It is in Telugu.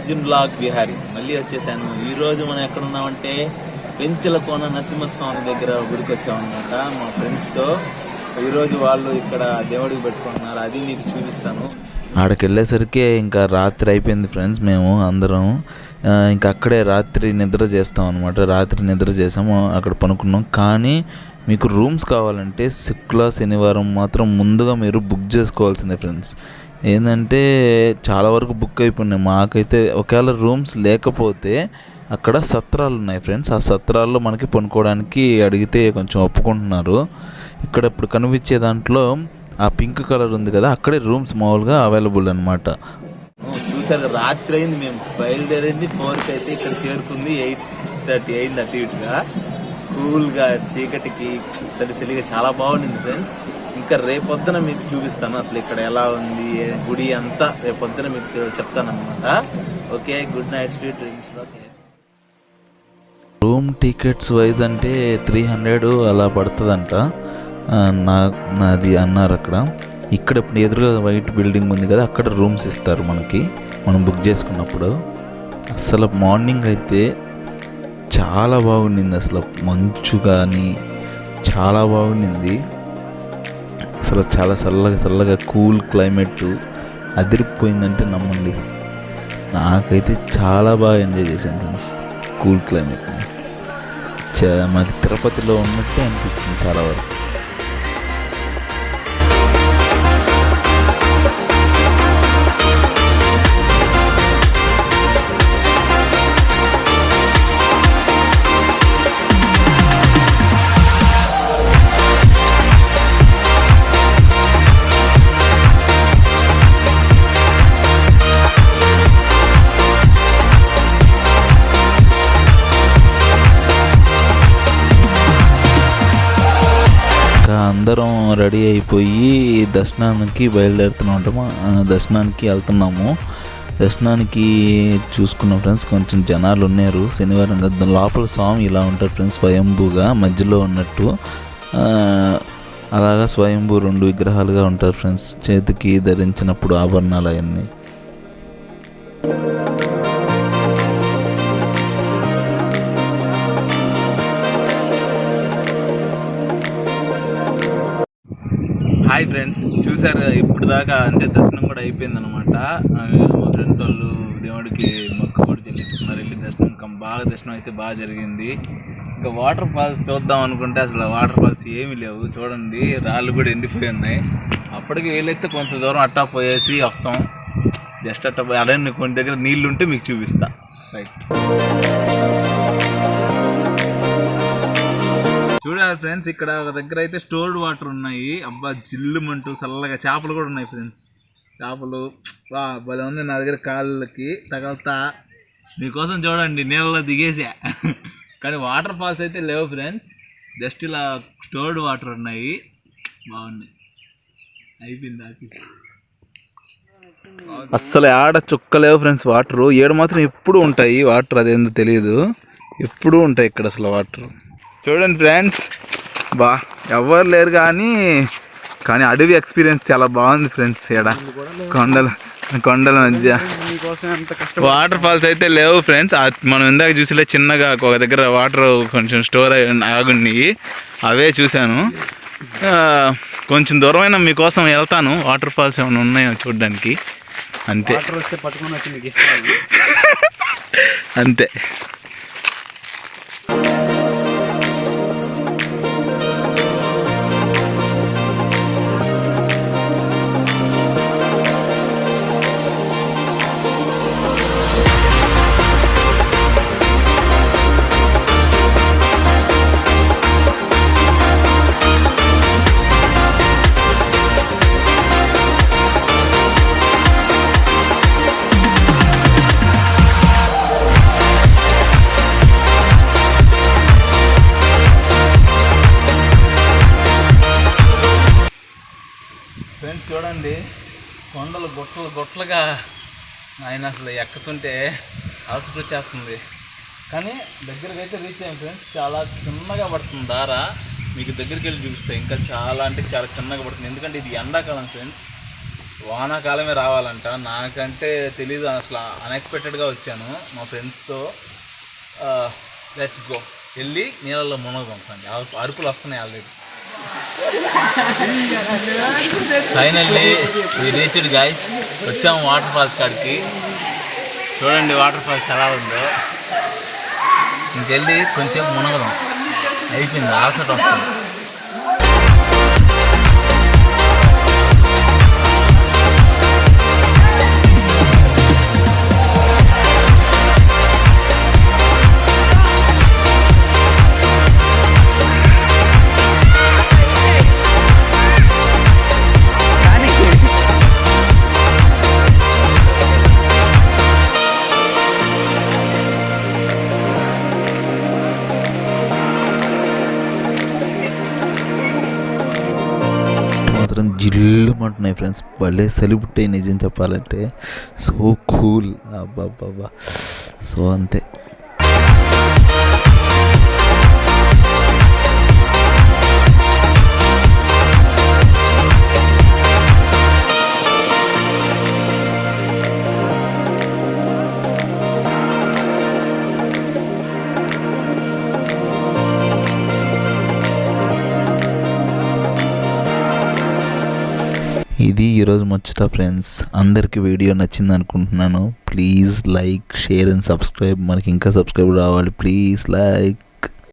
అర్జున్ బ్లాగ్ విహారీ మళ్ళీ వచ్చేసాను. ఈరోజు మనం ఎక్కడ ఉన్నామంటే పెంచలకోన నరసింహస్వామి దగ్గర గుడికి వచ్చామన్నమాట మా ఫ్రెండ్స్తో. ఈరోజు వాళ్ళు ఇక్కడ దేవుడికి పెట్టుకుంటున్నారు, అది మీకు చూపిస్తాను. ఆడకి వెళ్ళేసరికి ఇంకా రాత్రి అయిపోయింది ఫ్రెండ్స్. మేము అందరం ఇంకా అక్కడే రాత్రి నిద్ర చేస్తాం అనమాట. రాత్రి నిద్ర చేసాము, అక్కడ పనుకున్నాం. కానీ మీకు రూమ్స్ కావాలంటే శుక్ల శనివారం మాత్రం ముందుగా మీరు బుక్ చేసుకోవాల్సిందే ఫ్రెండ్స్. ఏంటంటే చాలా వరకు బుక్ అయిపోయినాయి. మాకైతే ఒకవేళ రూమ్స్ లేకపోతే అక్కడ సత్రాలు ఉన్నాయి ఫ్రెండ్స్. ఆ సత్రాల్లో మనకి పనుకోవడానికి అడిగితే కొంచెం ఒప్పుకుంటున్నారు. ఇక్కడ ఇప్పుడు కనిపించే దాంట్లో ఆ పింక్ కలర్ ఉంది కదా, అక్కడే రూమ్స్ మామూలుగా అవైలబుల్ అనమాట. చూసారు, రాత్రి అయింది, మేము బయలుదేరింది 4కి అయితే ఇక్కడ చేరుకుంది 8:30 అయింది. అటు ఇటుగా కూల్గా చీకటికి సరిసరిగా చాలా బాగుండింది ఫ్రెండ్స్. ఇంకా రేపొద్దున మీకు చూపిస్తాను అసలు ఇక్కడ ఎలా ఉంది గుడి అంతా. రేపొద్దున మీకు చెప్తాను అనమాట. Okay, good night, sweet dreams. Okay, room tickets wise అంటే 300 అలా పడుతుందంట. నాది అన్నారు అక్కడ. ఇక్కడ ఇప్పుడు ఎదురుగా వైట్ బిల్డింగ్ ఉంది కదా, అక్కడ రూమ్స్ ఇస్తారు మనకి మనం బుక్ చేసుకున్నప్పుడు. అసలు మార్నింగ్ అయితే చాలా బాగుండింది, అసలు మంచు కానీ చాలా బాగుండింది. అసలు చాలా చల్లగా కూల్ క్లైమేట్ అదిరిపోయిందంటే నమ్మండి. నాకైతే చాలా బాగా ఎంజాయ్ చేశాను ఫ్రెండ్స్ కూల్ క్లైమేట్. మాకు తిరుపతిలో ఉన్నట్టే అనిపించింది చాలా వరకు. అందరం రెడీ అయిపోయి దర్శనానికి బయలుదేరుతున్నాము. దర్శనానికి వెళ్తున్నాము. దర్శనానికి చూసుకున్నాం ఫ్రెండ్స్, కొంచెం జనాలు ఉన్నారు. శనివారం కదా, లోపల స్వామి ఇలా ఉంటారు ఫ్రెండ్స్, స్వయంభూగా మధ్యలో ఉన్నట్టు. అలాగా స్వయంభూ 2 విగ్రహాలుగా ఉంటారు ఫ్రెండ్స్. చేతికి ధరించినప్పుడు ఆభరణాలు అవన్నీ. హాయ్ ఫ్రెండ్స్, చూసారు ఇప్పుడు దాకా అంటే దర్శనం కూడా అయిపోయింది అనమాట. మా ఫ్రెండ్స్ వాళ్ళు దేవుడికి మొక్కు కూడా చెల్లించుకున్నారు. వెళ్ళి బాగా దర్శనం అయితే బాగా జరిగింది. ఇంకా వాటర్ ఫాల్స్ చూద్దాం అనుకుంటే అసలు వాటర్ ఫాల్స్ ఏమీ లేవు. చూడండి, రాళ్ళు కూడా ఎండిపోయి ఉన్నాయి. అప్పటికి వీలైతే కొంచెం దూరం అట్టా పోయేసి వస్తాం. జస్ట్ అట్టా పోయి అలానే కొన్ని దగ్గర నీళ్ళు ఉంటే మీకు చూపిస్తా. రైట్, చూడండి ఫ్రెండ్స్, ఇక్కడ ఒక దగ్గర అయితే స్టోర్డ్ వాటర్ ఉన్నాయి. అబ్బా జిల్లుమంటూ చల్లగా. చేపలు కూడా ఉన్నాయి ఫ్రెండ్స్, చేపలు. భలే ఉంది. నా దగ్గర కాళ్ళకి తగలతా మీకోసం చూడండి నీళ్ళలో దిగేసా. కానీ వాటర్ ఫాల్స్ అయితే లేవు ఫ్రెండ్స్, జస్ట్ ఇలా స్టోర్డ్ వాటర్ ఉన్నాయి. బాగున్నాయి. అయిపోయింది ఆఫీస్. అస్సలు ఆడ చుక్క లేవు ఫ్రెండ్స్ వాటర్. ఏడు మాత్రం ఎప్పుడు ఉంటాయి వాటర్, అదేందో తెలియదు, ఎప్పుడూ ఉంటాయి ఇక్కడ అసలు వాటర్. చూడండి ఫ్రెండ్స్, ఎవరు లేరు కానీ అడవి ఎక్స్పీరియన్స్ చాలా బాగుంది ఫ్రెండ్స్. ఇక్కడ కొండల మధ్య వాటర్ ఫాల్స్ అయితే లేవు ఫ్రెండ్స్. మనం ఇందాక చూసిలే చిన్నగా ఒక దగ్గర వాటర్ కొంచెం స్టోర్ ఆగున్నాయి, అవే చూశాను. కొంచెం దూరమైన మీకోసం వెళ్తాను. వాటర్ ఫాల్స్ ఏమైనా ఉన్నాయో చూడడానికి, అంతే అంతే. ఫ్రెండ్స్ చూడండి, కొండలు గొట్లుగా ఆయన అసలు ఎక్కుతుంటే అలసట వచ్చేస్తుంది. కానీ దగ్గరికి అయితే రీచ్ అయ్యాం ఫ్రెండ్స్. చాలా చిన్నగా పడుతుంది దారా, మీకు దగ్గరికి వెళ్ళి చూపిస్తాయి. ఇంకా చాలా అంటే చాలా చిన్నగా పడుతుంది, ఎందుకంటే ఇది ఎండాకాలం ఫ్రెండ్స్. వానాకాలమే రావాలంట. నాకంటే తెలీదు, అసలు అన్ఎక్స్పెక్టెడ్గా వచ్చాను మా ఫ్రెండ్స్తో. లెట్స్ గో, వెళ్ళి నీళ్ళల్లో మునగదాం. అరుపులు వస్తున్నాయి already. Finally we reached guys, వచ్చాము వాటర్ ఫాల్స్ కాడికి. చూడండి వాటర్ ఫాల్స్ ఎలా ఉందో. ఇంకెళ్ళి కొంచెం మునగదాం, అయిపోయింది, అలసట వస్తుంది. మాత్రం జిల్లుమంటున్నాయి ఫ్రెండ్స్, భలే సెలిబ్రిటీ నిజం చెప్పాలంటే. So cool, అబ్బాబ్బా. సో అంతే. ఇది ఈరోజు ముచ్చట ఫ్రెండ్స్. అందరికీ వీడియో నచ్చింది అనుకుంటున్నాను. Please like, share and subscribe. మనకి ఇంకా సబ్స్క్రైబ్ రావాలి. Please like.